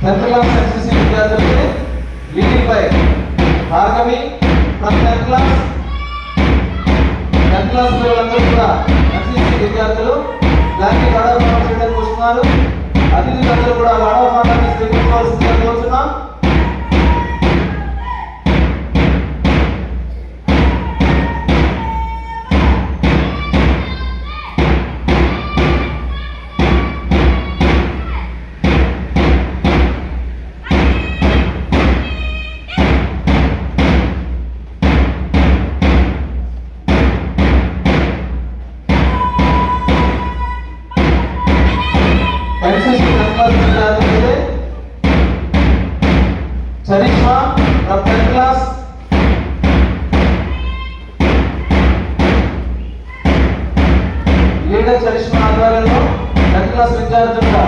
10th class NCC విద్యార్థులకి leading by Bhargavi from 10th class. 10th class పిల్లలందరూ కూడా NCC విద్యార్థులు దానికి గాడ్ ఆఫ్ ఆనర్ చేయడానికి వస్తున్నారు. అతిథులందరూ కూడా గాడ్ ఆఫ్ ఆనర్ స్వీకరించవలసిందిగా కోరుతున్నాం. Charishma from 10th class. Leader Charishma ఆధ్వర్యంలో 10th class విద్యార్థులుగా